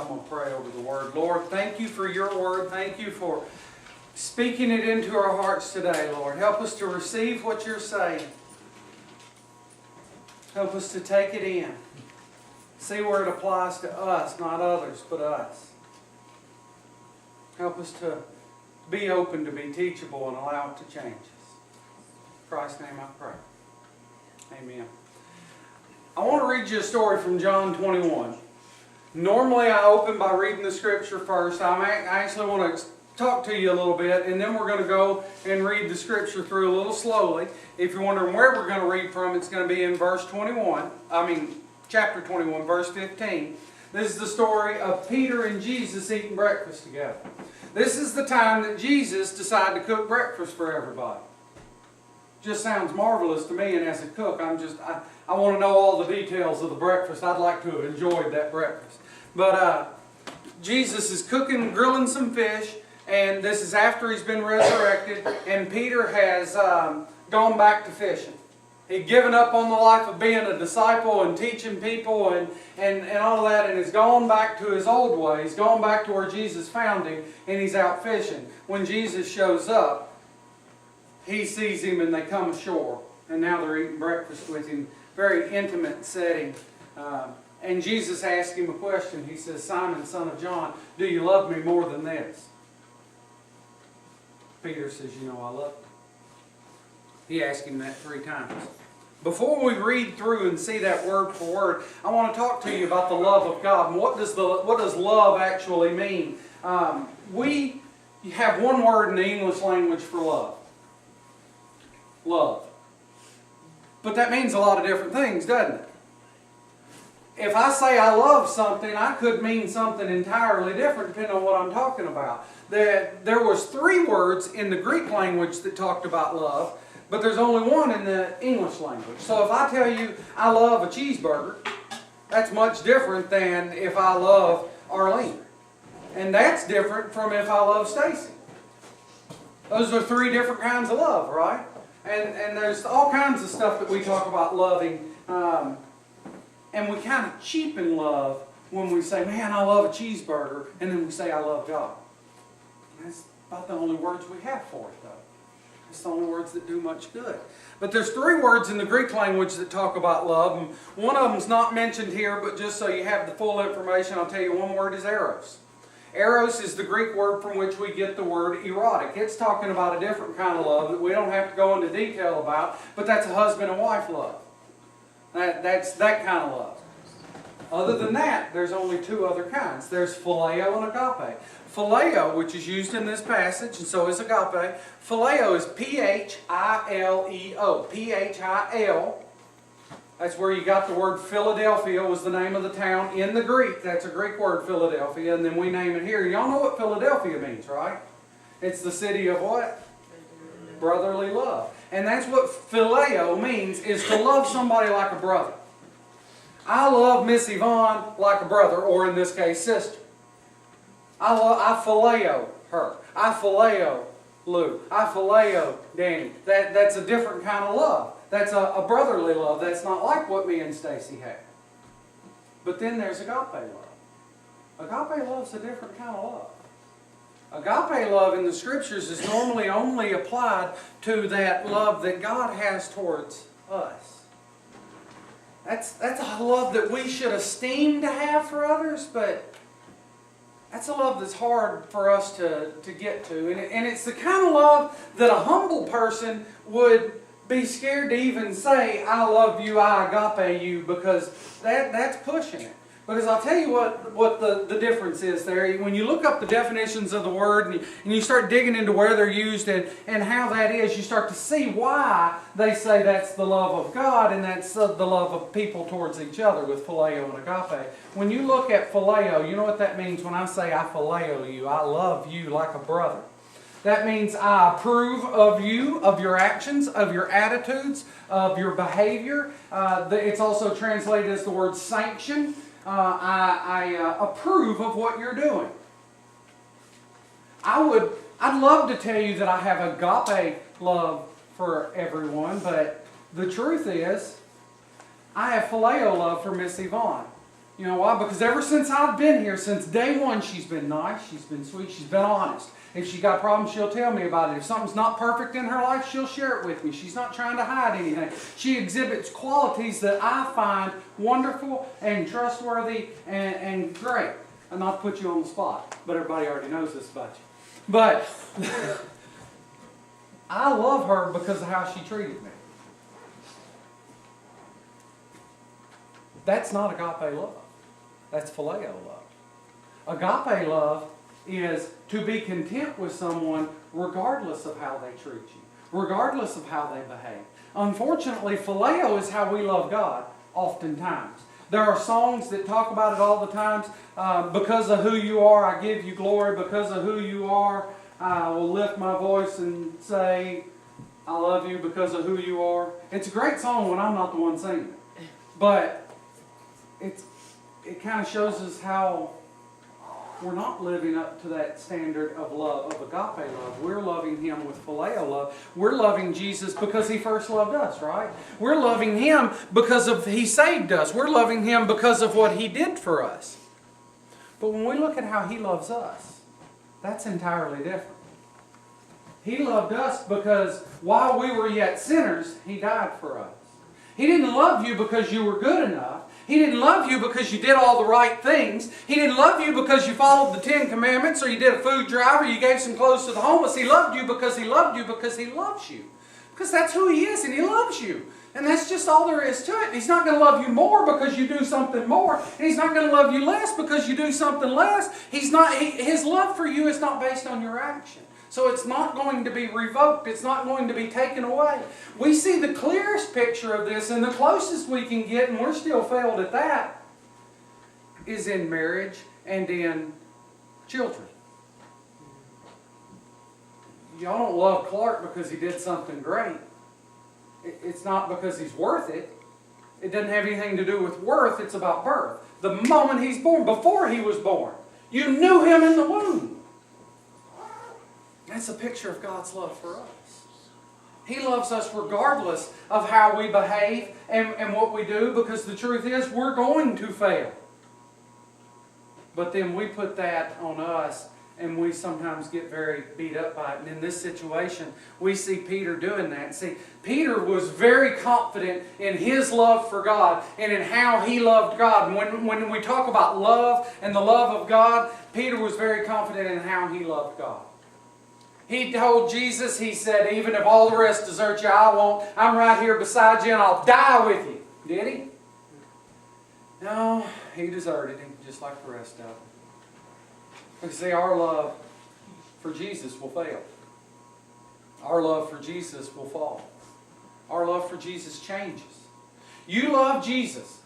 I'm going to pray over the Word. Lord, thank you for your Word. Thank you for speaking it into our hearts today, Lord. Help us to receive what you're saying. Help us to take it in. See where it applies to us, not others, but us. Help us to be open to be teachable and allow it to change us. In Christ's name I pray. Amen. I want to read you a story from John 21. Normally I open by reading the scripture first. I actually want to talk to you a little bit, and then we're going to go and read the scripture through a little slowly. If you're wondering where we're going to read from, it's going to be in chapter 21, verse 15. This is the story of Peter and Jesus eating breakfast together. This is the time that Jesus decided to cook breakfast for everybody. Just sounds marvelous to me, and as a cook, I want to know all the details of the breakfast. I'd like to have enjoyed that breakfast. But Jesus is grilling some fish, and this is after he's been resurrected, and Peter has gone back to fishing. He'd given up on the life of being a disciple and teaching people and all that, and has gone back to his old ways, gone back to where Jesus found him, and he's out fishing. When Jesus shows up, he sees him and they come ashore, and now they're eating breakfast with him. Very intimate setting. And Jesus asks him a question. He says, "Simon, son of John, do you love me more than this?" Peter says, "You know I love you." He asked him that 3 times. Before we read through and see that word for word, I want to talk to you about the love of God. And what does love actually mean? We have one word in the English language for love. Love. But that means a lot of different things, doesn't it? If I say I love something, I could mean something entirely different depending on what I'm talking about. There was 3 words in the Greek language that talked about love, but there's only one in the English language. So if I tell you I love a cheeseburger, that's much different than if I love Arlene. And that's different from if I love Stacy. Those are 3 different kinds of love, right? And there's all kinds of stuff that we talk about loving. And we kind of cheapen love when we say, "Man, I love a cheeseburger," and then we say, "I love God." And that's about the only words we have for it, though. It's the only words that do much good. But there's 3 words in the Greek language that talk about love. And one of them's not mentioned here, but just so you have the full information, I'll tell you one word is eros. Eros is the Greek word from which we get the word erotic. It's talking about a different kind of love that we don't have to go into detail about, but that's a husband and wife love. That's that kind of love. Other than that, there's only 2 other kinds. There's phileo and agape. Phileo, which is used in this passage, and so is agape. Phileo is P-H-I-L-E-O. P-H-I-L. That's where you got the word Philadelphia, was the name of the town in the Greek. That's a Greek word, Philadelphia, and then we name it here. Y'all know what Philadelphia means, right? It's the city of what? Brotherly love. And that's what phileo means, is to love somebody like a brother. I love Miss Yvonne like a brother, or in this case, sister. I phileo her. I phileo Lou. I phileo Danny. That's a different kind of love. That's a brotherly love. That's not like what me and Stacy have. But then there's agape love. Agape love's a different kind of love. Agape love in the Scriptures is normally only applied to that love that God has towards us. That's a love that we should esteem to have for others, but that's a love that's hard for us to get to. And it's the kind of love that a humble person would be scared to even say, "I love you, I agape you," because that's pushing it. Because I'll tell you what the difference is there. When you look up the definitions of the word and you start digging into where they're used and how that is, you start to see why they say that's the love of God and that's the love of people towards each other with phileo and agape. When you look at phileo, you know what that means when I say I phileo you, I love you like a brother. That means I approve of you, of your actions, of your attitudes, of your behavior. It's also translated as the word sanction. I approve of what you're doing. I'd love to tell you that I have agape love for everyone, but the truth is, I have phileo love for Miss Yvonne. You know why? Because ever since I've been here, since day one, she's been nice, she's been sweet, she's been honest. If she got problems, she'll tell me about it. If something's not perfect in her life, she'll share it with me. She's not trying to hide anything. She exhibits qualities that I find wonderful and trustworthy and great. And not to put you on the spot, but everybody already knows this about you. But I love her because of how she treated me. That's not agape love. That's phileo love. Agape love is to be content with someone regardless of how they treat you, regardless of how they behave. Unfortunately, phileo is how we love God oftentimes. There are songs that talk about it all the times. Because of who you are, I give you glory. Because of who you are, I will lift my voice and say, I love you because of who you are. It's a great song when I'm not the one singing it. But it kind of shows us how we're not living up to that standard of love, of agape love. We're loving Him with phileo love. We're loving Jesus because He first loved us, right? We're loving Him because of He saved us. We're loving Him because of what He did for us. But when we look at how He loves us, that's entirely different. He loved us because while we were yet sinners, He died for us. He didn't love you because you were good enough. He didn't love you because you did all the right things. He didn't love you because you followed the 10 Commandments or you did a food drive or you gave some clothes to the homeless. He loved you because He loved you because He loves you. Because that's who He is and He loves you. And that's just all there is to it. He's not going to love you more because you do something more. And He's not going to love you less because you do something less. His love for you is not based on your action. So it's not going to be revoked. It's not going to be taken away. We see the clearest picture of this, and the closest we can get, and we're still failed at that, is in marriage and in children. Y'all don't love Clark because he did something great. It's not because he's worth it. It doesn't have anything to do with worth. It's about birth. The moment he's born, before he was born, you knew him in the womb. That's a picture of God's love for us. He loves us regardless of how we behave and what we do, because the truth is we're going to fail. But then we put that on us and we sometimes get very beat up by it. And in this situation, we see Peter doing that. See, Peter was very confident in his love for God and in how he loved God. And when we talk about love and the love of God, Peter was very confident in how he loved God. He told Jesus, he said, even if all the rest desert you, I won't. I'm right here beside you and I'll die with you. Did he? No, he deserted him just like the rest of them. Because see, our love for Jesus will fail. Our love for Jesus will fall. Our love for Jesus changes. You love Jesus.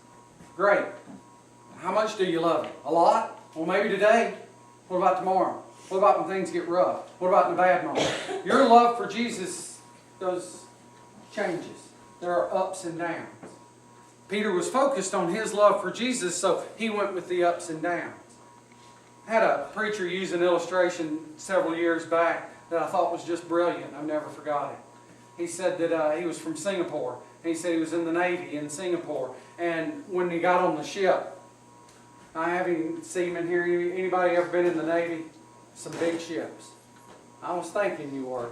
Great. How much do you love Him? A lot? Well, maybe today. What about tomorrow? What about when things get rough? What about in the bad moment? Your love for Jesus goes changes. There are ups and downs. Peter was focused on his love for Jesus, so he went with the ups and downs. I had a preacher use an illustration several years back that I thought was just brilliant. I've never forgot it. He said that he was from Singapore. And he said he was in the Navy in Singapore. And when he got on the ship, I haven't seen him in here. Anybody ever been in the Navy? Some big ships. I was thinking you were.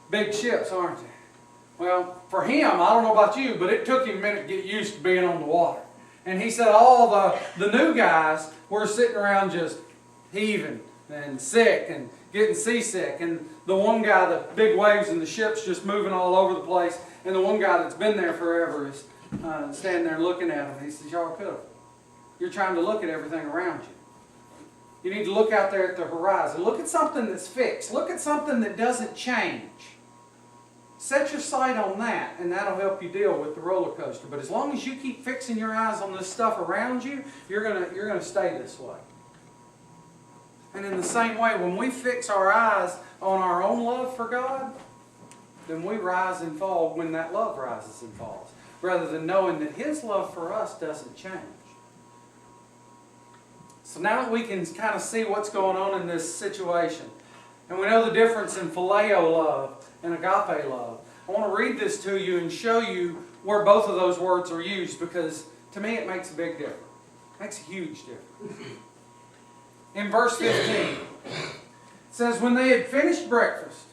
Big ships, aren't they? Well, for him, I don't know about you, but it took him a minute to get used to being on the water. And he said all the new guys were sitting around just heaving and sick and getting seasick. And the one guy, the big waves and the ship's just moving all over the place. And the one guy that's been there forever is standing there looking at him. He says, y'all could have. You're trying to look at everything around you. You need to look out there at the horizon. Look at something that's fixed. Look at something that doesn't change. Set your sight on that, and that'll help you deal with the roller coaster. But as long as you keep fixing your eyes on this stuff around you, you're gonna stay this way. And in the same way, when we fix our eyes on our own love for God, then we rise and fall when that love rises and falls, rather than knowing that His love for us doesn't change. So now that we can kind of see what's going on in this situation, and we know the difference in phileo love and agape love, I want to read this to you and show you where both of those words are used, because to me it makes a big difference. Makes a huge difference. In verse 15, it says, when they had finished breakfast,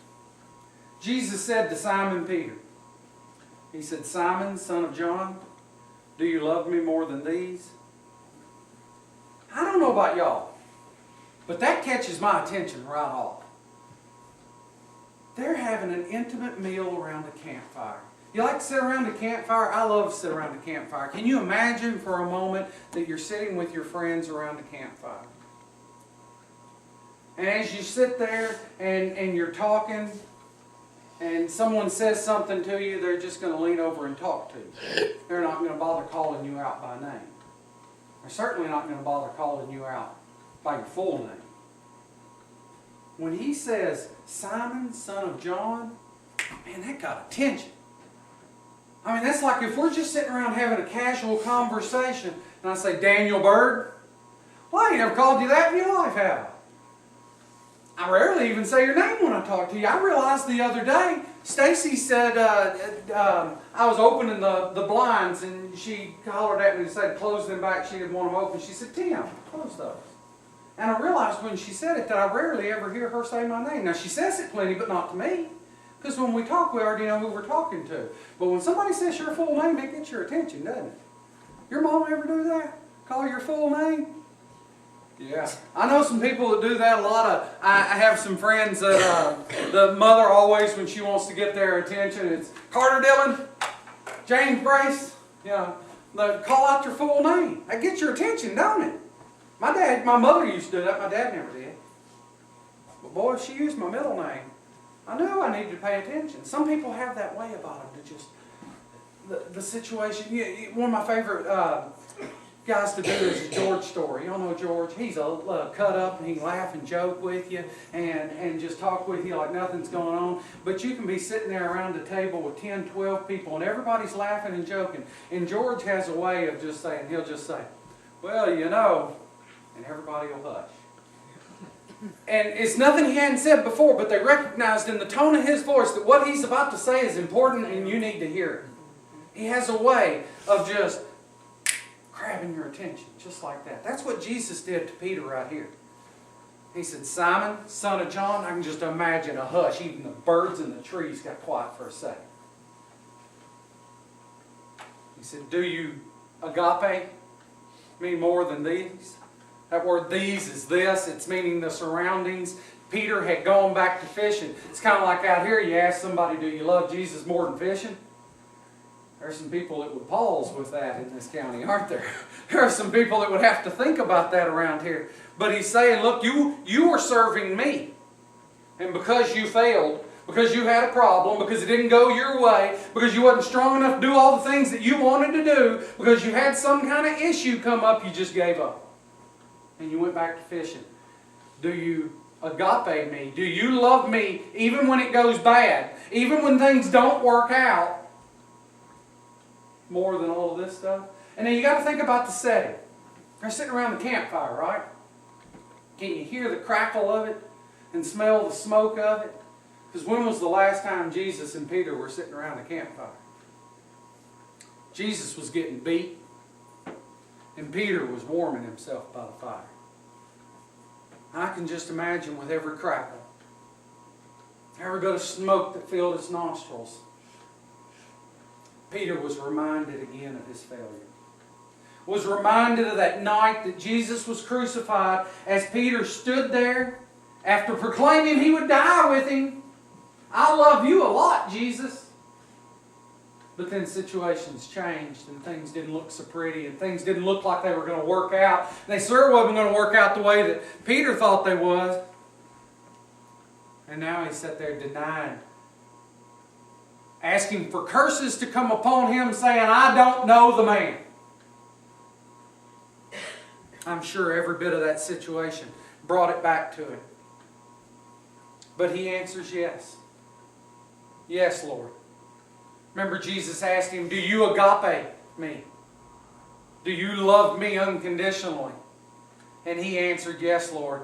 Jesus said to Simon Peter, he said, Simon, son of John, do you love me more than these? I don't know about y'all, but that catches my attention right off. They're having an intimate meal around a campfire. You like to sit around a campfire? I love to sit around a campfire. Can you imagine for a moment that you're sitting with your friends around a campfire? And as you sit there and you're talking, and someone says something to you, they're just going to lean over and talk to you. They're not going to bother calling you out by name. They're certainly not going to bother calling you out by your full name. When he says, Simon, son of John, man, that got attention. I mean, that's like if we're just sitting around having a casual conversation, and I say, Daniel Bird, well, I ain't never called you that in your life, have I? I rarely even say your name when I talk to you. I realized the other day, Stacy said, I was opening the blinds, and she hollered at me and said, close them back. She didn't want them open. She said, Tim, close those. And I realized when she said it that I rarely ever hear her say my name. Now, she says it plenty, but not to me. Because when we talk, we already know who we're talking to. But when somebody says your full name, it gets your attention, doesn't it? Your mom ever do that? Call your full name? Yeah. I know some people that do that a lot. I have some friends that the mother always, when she wants to get their attention, it's Carter Dillon, James Brace, you know, call out your full name. That gets your attention, don't it? My mother used to do that. My dad never did. But boy, if she used my middle name, I knew I needed to pay attention. Some people have that way about them, to just the situation. One of my favorite guys to do is George Story. Y'all know George. He's a cut up, and he can laugh and joke with you and just talk with you like nothing's going on. But you can be sitting there around a table with 10, 12 people, and everybody's laughing and joking. And George has a way of just saying, he'll just say, well, you know, and everybody will hush. And it's nothing he hadn't said before, but they recognized in the tone of his voice that what he's about to say is important and you need to hear it. He has a way of just grabbing your attention, just like that. That's what Jesus did to Peter right here. He said, Simon, son of John, I can just imagine a hush. Even the birds in the trees got quiet for a second. He said, do you agape me more than these? That word these is this. It's meaning the surroundings. Peter had gone back to fishing. It's kind of like out here, you ask somebody, do you love Jesus more than fishing? There's some people that would pause with that in this county, aren't there? There are some people that would have to think about that around here. But he's saying, look, you are serving me. And because you failed, because you had a problem, because it didn't go your way, because you wasn't strong enough to do all the things that you wanted to do, because you had some kind of issue come up, you just gave up. And you went back to fishing. Do you agape me? Do you love me even when it goes bad? Even when things don't work out? More than all of this stuff? And then you got to think about the setting. They're sitting around the campfire, right? Can you hear the crackle of it and smell the smoke of it? Because when was the last time Jesus and Peter were sitting around the campfire? Jesus was getting beat, and Peter was warming himself by the fire. I can just imagine with every crackle, every bit of smoke that filled his nostrils, Peter was reminded again of his failure. Was reminded of that night that Jesus was crucified, as Peter stood there after proclaiming he would die with him. I love you a lot, Jesus. But then situations changed and things didn't look so pretty and things didn't look like they were going to work out. They sure wasn't going to work out the way that Peter thought they was. And now he sat there denying, asking for curses to come upon him, saying, I don't know the man. I'm sure every bit of that situation brought it back to him. But he answers yes. Yes, Lord. Remember, Jesus asked him, do you agape me? Do you love me unconditionally? And he answered, yes, Lord.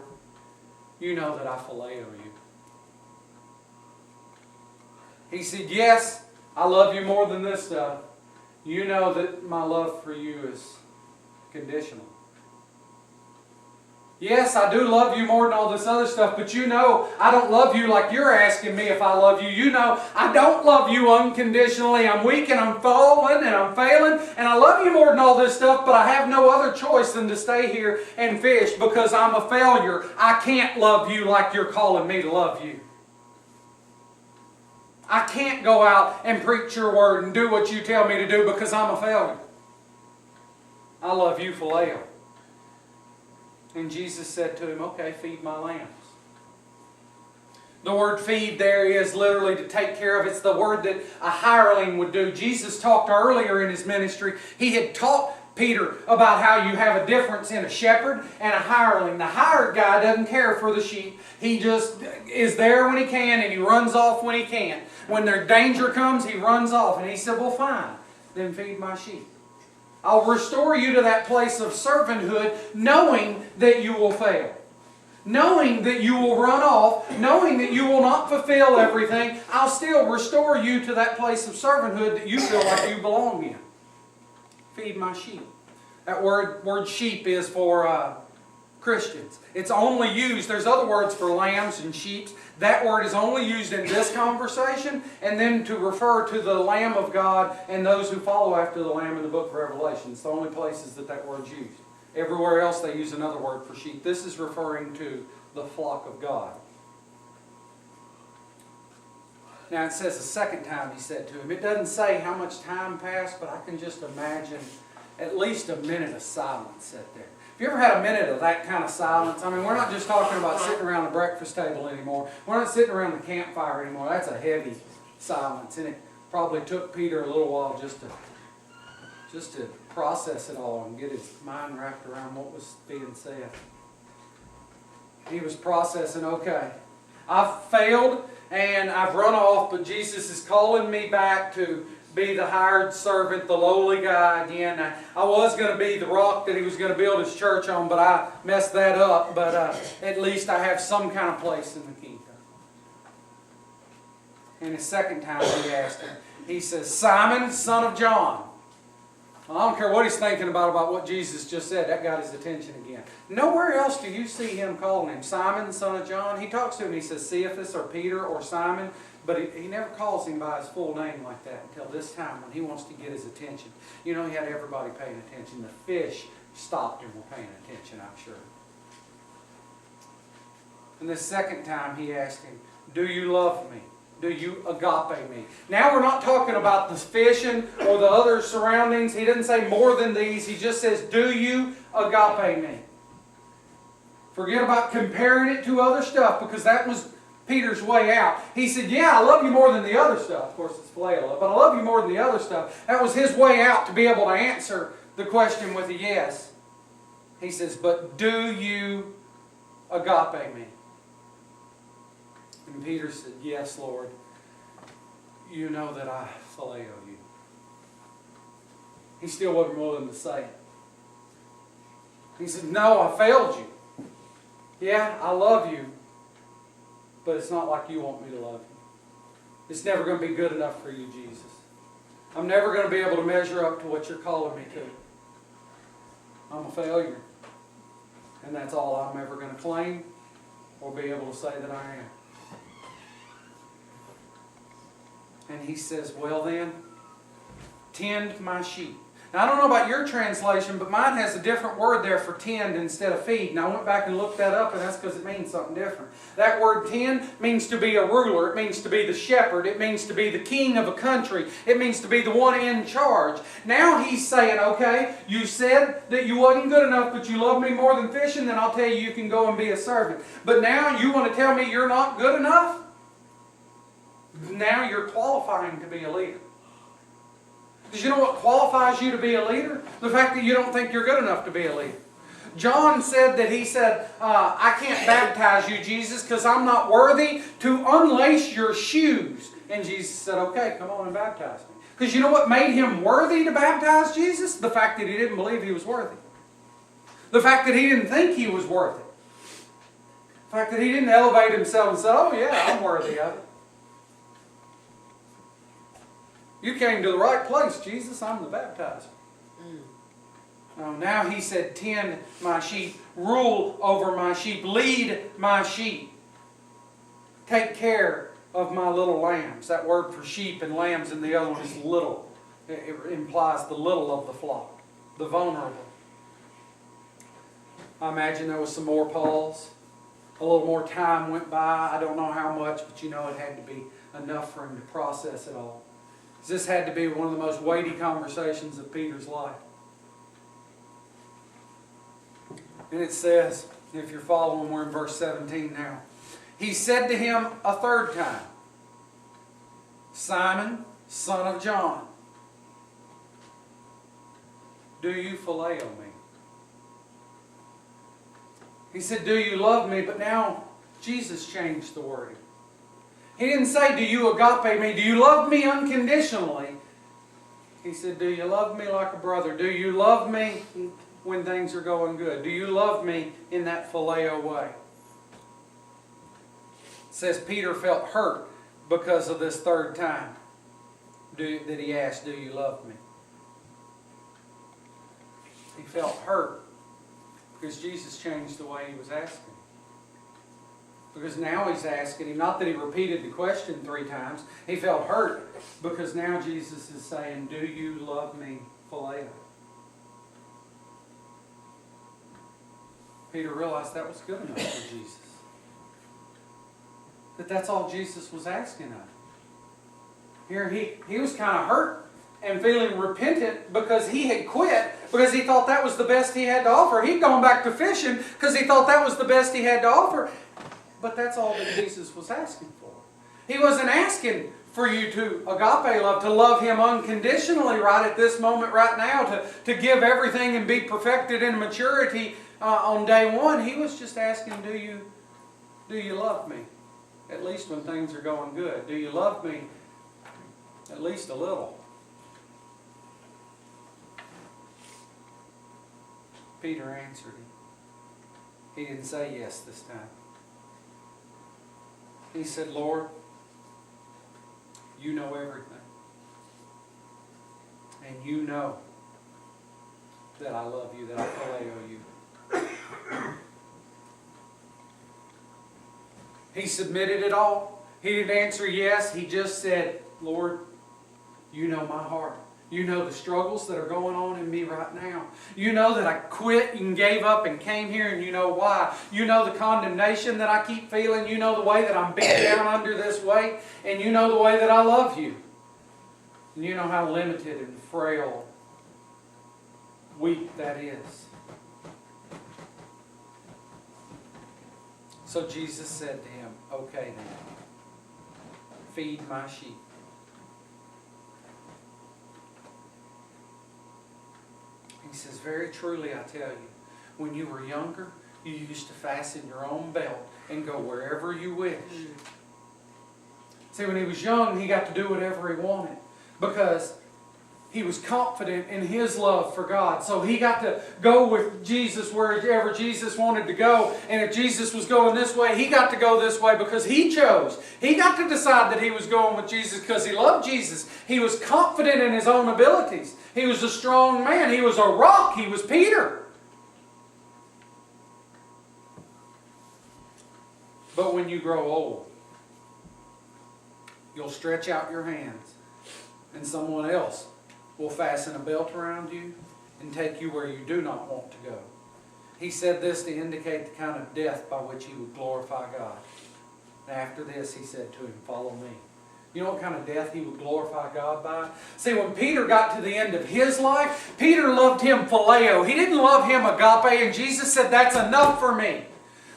You know that I phileo you. He said, yes, I love you more than this stuff. You know that my love for you is conditional. Yes, I do love you more than all this other stuff, but you know I don't love you like you're asking me if I love you. You know I don't love you unconditionally. I'm weak and I'm falling and I'm failing, and I love you more than all this stuff, but I have no other choice than to stay here and fish because I'm a failure. I can't love you like you're calling me to love you. I can't go out and preach your word and do what you tell me to do because I'm a failure. I love you, phileo. And Jesus said to him, okay, feed my lambs. The word feed there is literally to take care of. It's the word that a hireling would do. Jesus talked earlier in his ministry. He had taught Peter about how you have a difference in a shepherd and a hireling. The hired guy doesn't care for the sheep. He just is there when he can and he runs off when he can. When their danger comes, he runs off. And he said, well, fine, then feed my sheep. I'll restore you to that place of servanthood, knowing that you will fail. Knowing that you will run off, knowing that you will not fulfill everything, I'll still restore you to that place of servanthood that you feel like you belong in. Feed my sheep. That word sheep is for Christians. It's only used, there's other words for lambs and sheep. That word is only used in this conversation and then to refer to the Lamb of God and those who follow after the Lamb in the book of Revelation. It's the only places that word's used. Everywhere else they use another word for sheep. This is referring to the flock of God. Now it says the second time he said to him. It doesn't say how much time passed, but I can just imagine at least a minute of silence set there. Have you ever had a minute of that kind of silence? I mean, we're not just talking about sitting around the breakfast table anymore. We're not sitting around the campfire anymore. That's a heavy silence. And it probably took Peter a little while just to process it all and get his mind wrapped around what was being said. He was processing, okay, I've failed and I've run off, but Jesus is calling me back to be the hired servant, the lowly guy again. I was going to be the rock that he was going to build his church on, but I messed that up. But at least I have some kind of place in the kingdom. And the second time he asked him, he says, Simon, son of John. Well, I don't care what he's thinking about what Jesus just said. That got his attention again. Nowhere else do you see him calling him Simon, son of John. He talks to him, he says Cephas or Peter or Simon. But he never calls him by his full name like that until this time when he wants to get his attention. You know, he had everybody paying attention. The fish stopped and were paying attention, I'm sure. And the second time he asked him, do you love me? Do you agape me? Now we're not talking about the fishing or the other surroundings. He didn't say more than these. He just says, do you agape me? Forget about comparing it to other stuff because that was Peter's way out. He said, yeah, I love you more than the other stuff. Of course, it's phileo, but I love you more than the other stuff. That was his way out to be able to answer the question with a yes. He says, but do you agape me? And Peter said, yes, Lord. You know that I phileo you. He still wasn't willing to say it. He said, no, I failed you. Yeah, I love you. But it's not like you want me to love you. It's never going to be good enough for you, Jesus. I'm never going to be able to measure up to what you're calling me to. I'm a failure. And that's all I'm ever going to claim or be able to say that I am. And he says, well then, tend my sheep. Now I don't know about your translation, but mine has a different word there for tend instead of feed. And I went back and looked that up, and that's because it means something different. That word tend means to be a ruler. It means to be the shepherd. It means to be the king of a country. It means to be the one in charge. Now he's saying, okay, you said that you wasn't good enough, but you love me more than fishing, then I'll tell you you can go and be a servant. But now you want to tell me you're not good enough? Now you're qualifying to be a leader. Because you know what qualifies you to be a leader? The fact that you don't think you're good enough to be a leader. John said that he said, I can't baptize you, Jesus, because I'm not worthy to unlace your shoes. And Jesus said, okay, come on and baptize me. Because you know what made him worthy to baptize Jesus? The fact that he didn't believe he was worthy. The fact that he didn't think he was worthy. The fact that he didn't elevate himself and say, oh yeah, I'm worthy of it. You came to the right place, Jesus. I'm the baptizer. No, now he said, tend my sheep, rule over my sheep, lead my sheep. Take care of my little lambs. That word for sheep and lambs in the other one is little. It implies the little of the flock, the vulnerable. I imagine there was some more pause. A little more time went by. I don't know how much, but you know it had to be enough for him to process it all. This had to be one of the most weighty conversations of Peter's life. And it says, if you're following, we're in verse 17 now. He said to him a third time, Simon, son of John, do you phileo me? He said, do you love me? But now Jesus changed the wording. He didn't say, do you agape me? Do you love me unconditionally? He said, do you love me like a brother? Do you love me when things are going good? Do you love me in that phileo way? It says Peter felt hurt because of this third time that he asked, do you love me? He felt hurt because Jesus changed the way he was asking. Because now he's asking him, not that he repeated the question 3 times, he felt hurt because now Jesus is saying, do you love me phileo? Peter realized that was good enough for Jesus. That's all Jesus was asking of him. Here he was kind of hurt and feeling repentant because he had quit, because he thought that was the best he had to offer. He'd gone back to fishing because he thought that was the best he had to offer. But that's all that Jesus was asking for. He wasn't asking for you to agape love, to love Him unconditionally right at this moment, right now, to give everything and be perfected in maturity on day one. He was just asking, do you love me? At least when things are going good. Do you love me at least a little? Peter answered him. He didn't say yes this time. He said, Lord, you know everything. And you know that I love you, that I phileo you. He submitted it all. He didn't answer yes. He just said, Lord, you know my heart. You know the struggles that are going on in me right now. You know that I quit and gave up and came here, and you know why. You know the condemnation that I keep feeling. You know the way that I'm beat down under this weight. And you know the way that I love you. And you know how limited and frail, weak that is. So Jesus said to him, okay then, feed my sheep. He says, very truly I tell you, when you were younger, you used to fasten your own belt and go wherever you wished. See, when he was young, he got to do whatever he wanted because he was confident in his love for God. So he got to go with Jesus wherever Jesus wanted to go. And if Jesus was going this way, he got to go this way because he chose. He got to decide that he was going with Jesus because he loved Jesus. He was confident in his own abilities. He was a strong man. He was a rock. He was Peter. But when you grow old, you'll stretch out your hands and someone else will fasten a belt around you and take you where you do not want to go. He said this to indicate the kind of death by which he would glorify God. And after this, he said to him, follow me. You know what kind of death he would glorify God by? See, when Peter got to the end of his life, Peter loved him phileo. He didn't love him agape, and Jesus said, that's enough for me.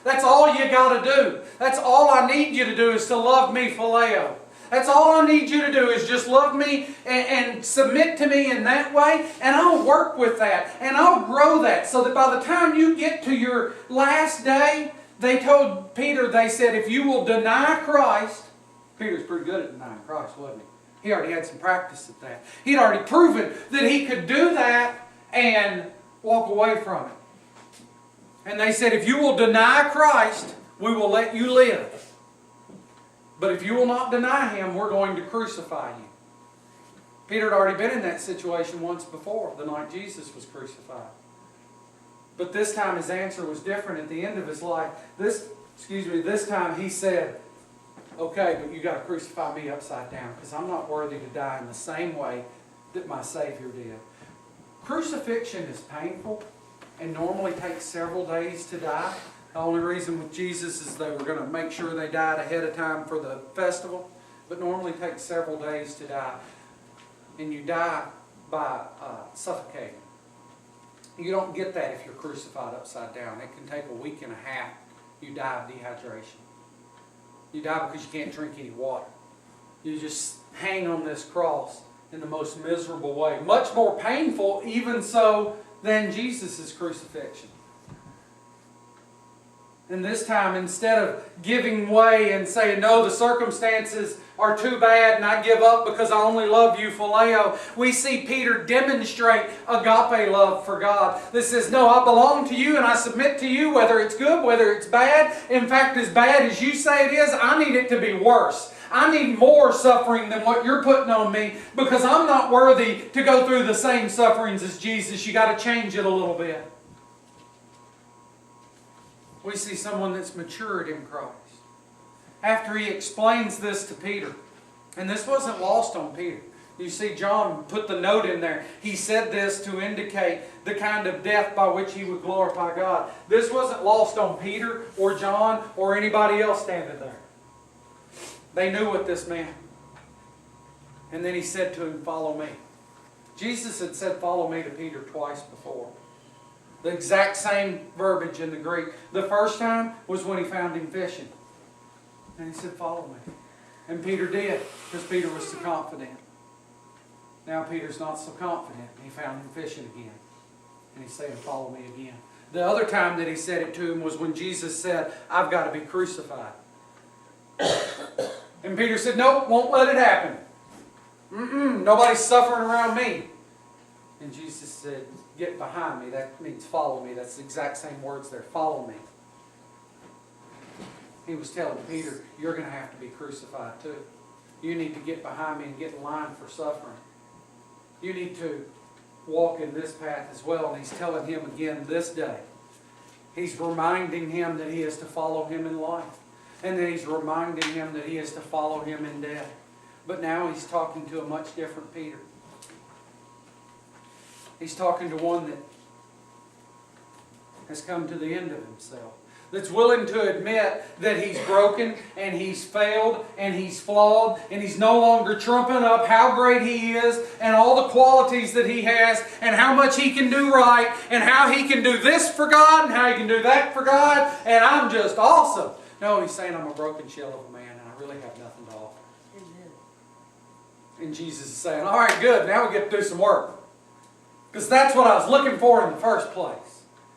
That's all you got to do. That's all I need you to do is to love me phileo. That's all I need you to do is just love me and submit to me in that way, and I'll work with that, and I'll grow that, so that by the time you get to your last day, they told Peter, they said, if you will deny Christ, Peter's pretty good at denying Christ, wasn't he? He already had some practice at that. He'd already proven that he could do that and walk away from it. And they said, if you will deny Christ, we will let you live. But if you will not deny Him, we're going to crucify you. Peter had already been in that situation once before, the night Jesus was crucified. But this time his answer was different at the end of his life. This time he said, okay, but you got to crucify me upside down because I'm not worthy to die in the same way that my Savior did. Crucifixion is painful and normally takes several days to die. The only reason with Jesus is they were going to make sure they died ahead of time for the festival, but normally takes several days to die. And you die by suffocating. You don't get that if you're crucified upside down. It can take a week and a half. You die of dehydration. You die because you can't drink any water. You just hang on this cross in the most miserable way. Much more painful, even so, than Jesus' crucifixion. And this time, instead of giving way and saying, no, the circumstances are too bad and I give up because I only love you, phileo, we see Peter demonstrate agape love for God. That says, no, I belong to you and I submit to you, whether it's good, whether it's bad. In fact, as bad as you say it is, I need it to be worse. I need more suffering than what you're putting on me because I'm not worthy to go through the same sufferings as Jesus. You got to change it a little bit. We see someone that's matured in Christ. After he explains this to Peter, and this wasn't lost on Peter. You see John put the note in there. He said this to indicate the kind of death by which he would glorify God. This wasn't lost on Peter or John or anybody else standing there. They knew what this meant. And then he said to him, follow me. Jesus had said, follow me to Peter twice before. The exact same verbiage in the Greek. The first time was when he found him fishing. And he said, follow me. And Peter did, because Peter was so confident. Now Peter's not so confident. He found him fishing again. And he's saying, follow me again. The other time that he said it to him was when Jesus said, I've got to be crucified. And Peter said, nope, won't let it happen. Nobody's suffering around me. And Jesus said, get behind me. That means follow me. That's the exact same words there. Follow me. He was telling Peter, you're going to have to be crucified too. You need to get behind me and get in line for suffering. You need to walk in this path as well. And he's telling him again this day. He's reminding him that he is to follow him in life. And then he's reminding him that he is to follow him in death. But now he's talking to a much different Peter. He's talking to one that has come to the end of himself. That's willing to admit that he's broken and he's failed and he's flawed and he's no longer trumping up how great he is and all the qualities that he has and how much he can do right and how he can do this for God and how he can do that for God and I'm just awesome. No, he's saying I'm a broken shell of a man and I really have nothing to offer. Amen. And Jesus is saying, all right, good, now we get to do some work. Because that's what I was looking for in the first place.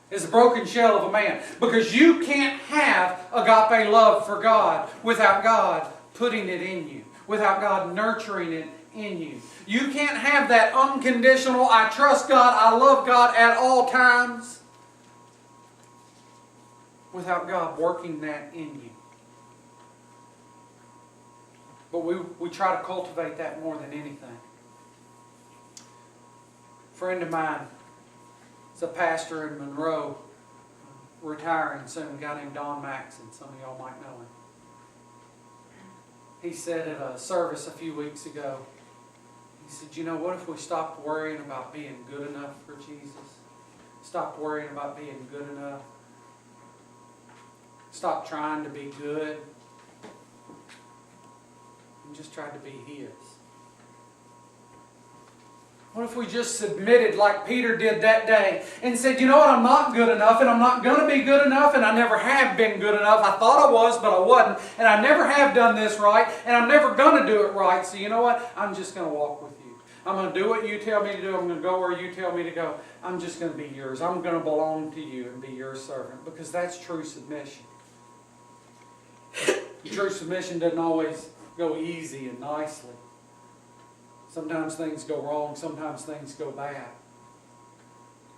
Is a broken shell of a man. Because you can't have agape love for God without God putting it in you. Without God nurturing it in you. You can't have that unconditional, I trust God, I love God at all times, without God working that in you. But we try to cultivate that more than anything. A friend of mine is a pastor in Monroe, retiring soon, a guy named Don Maxon. Some of y'all might know him. He said at a service a few weeks ago, he said, you know, what if we stopped worrying about being good enough for Jesus? Stopped worrying about being good enough? Stopped trying to be good? And just tried to be His. What if we just submitted like Peter did that day and said, you know what, I'm not good enough and I'm not going to be good enough and I never have been good enough. I thought I was, but I wasn't. And I never have done this right and I'm never going to do it right. So you know what? I'm just going to walk with you. I'm going to do what you tell me to do. I'm going to go where you tell me to go. I'm just going to be yours. I'm going to belong to you and be your servant because that's true submission. True submission doesn't always go easy and nicely. Sometimes things go wrong, sometimes things go bad.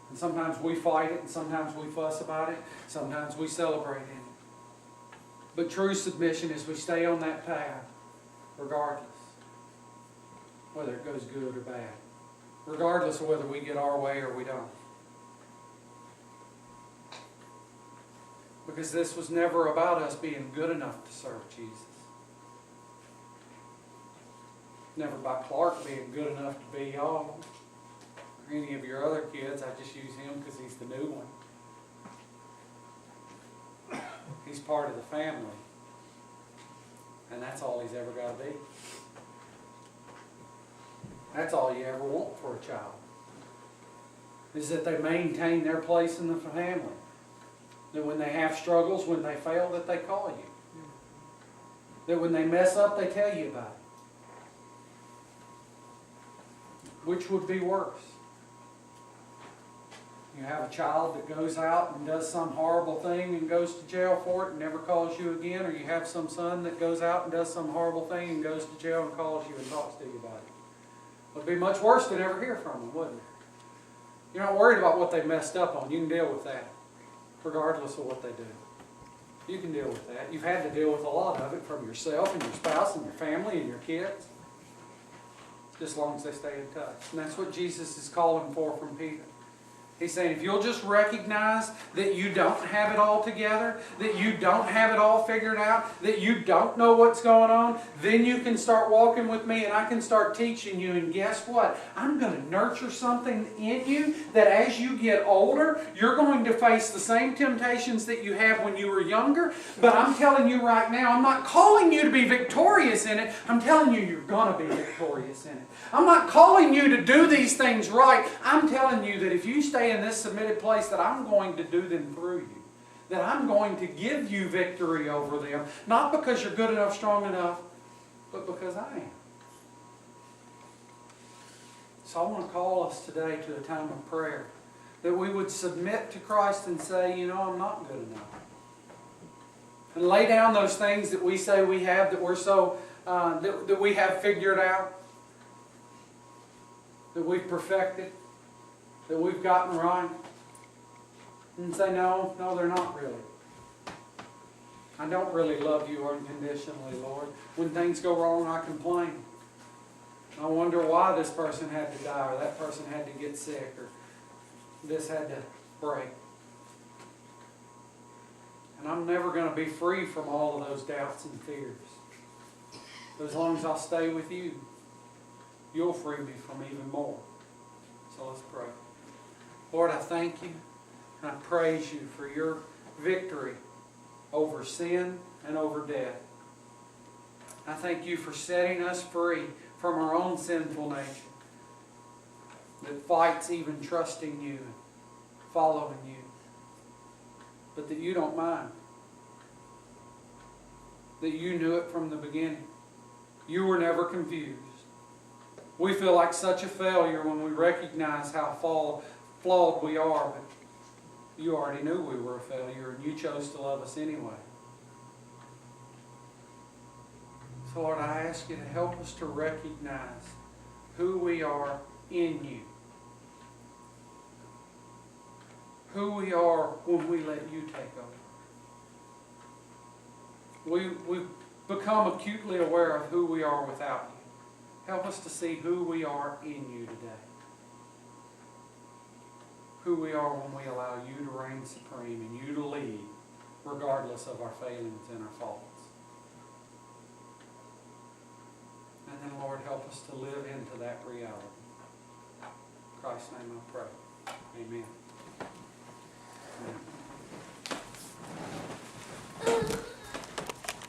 And sometimes we fight it, and sometimes we fuss about it, sometimes we celebrate in it. But true submission is we stay on that path, regardless, whether it goes good or bad. Regardless of whether we get our way or we don't. Because this was never about us being good enough to serve Jesus. Never by Clark being good enough to be y'all. Or any of your other kids. I just use him because he's the new one. He's part of the family. And that's all he's ever got to be. That's all you ever want for a child. Is that they maintain their place in the family. That when they have struggles, when they fail, that they call you. That when they mess up, they tell you about it. Which would be worse? You have a child that goes out and does some horrible thing and goes to jail for it and never calls you again, or you have some son that goes out and does some horrible thing and goes to jail and calls you and talks to you about it. It would be much worse to never hear from them, wouldn't it? You're not worried about what they messed up on. You can deal with that, regardless of what they do. You can deal with that. You've had to deal with a lot of it from yourself and your spouse and your family and your kids. Just as long as they stay in touch. And that's what Jesus is calling for from Peter. He's saying, if you'll just recognize that you don't have it all together, that you don't have it all figured out, that you don't know what's going on, then you can start walking with me and I can start teaching you. And guess what? I'm going to nurture something in you that as you get older, you're going to face the same temptations that you have when you were younger. But I'm telling you right now, I'm not calling you to be victorious in it. I'm telling you, you're going to be victorious in it. I'm not calling you to do these things right. I'm telling you that if you stay in this submitted place, that I'm going to do them through you. That I'm going to give you victory over them. Not because you're good enough, strong enough, but because I am. So I want to call us today to a time of prayer. That we would submit to Christ and say, you know, I'm not good enough. And lay down those things that we say we have, that we're so, that we have figured out. That we've perfected, that we've gotten right, and say, no, they're not really. I don't really love you unconditionally, Lord. When things go wrong, I complain. I wonder why this person had to die, or that person had to get sick, or this had to break. And I'm never going to be free from all of those doubts and fears. But as long as I'll stay with you, you'll free me from even more. So let's pray. Lord, I thank you and I praise you for your victory over sin and over death. I thank you for setting us free from our own sinful nature that fights even trusting you, following you, but that you don't mind. That you knew it from the beginning. You were never confused. We feel like such a failure when we recognize how flawed we are, but you already knew we were a failure and you chose to love us anyway. So Lord, I ask you to help us to recognize who we are in you. Who we are when we let you take over. We've become acutely aware of who we are without you. Help us to see who we are in you today. Who we are when we allow you to reign supreme and you to lead, regardless of our failings and our faults. And then, Lord, help us to live into that reality. In Christ's name I pray. Amen. Amen.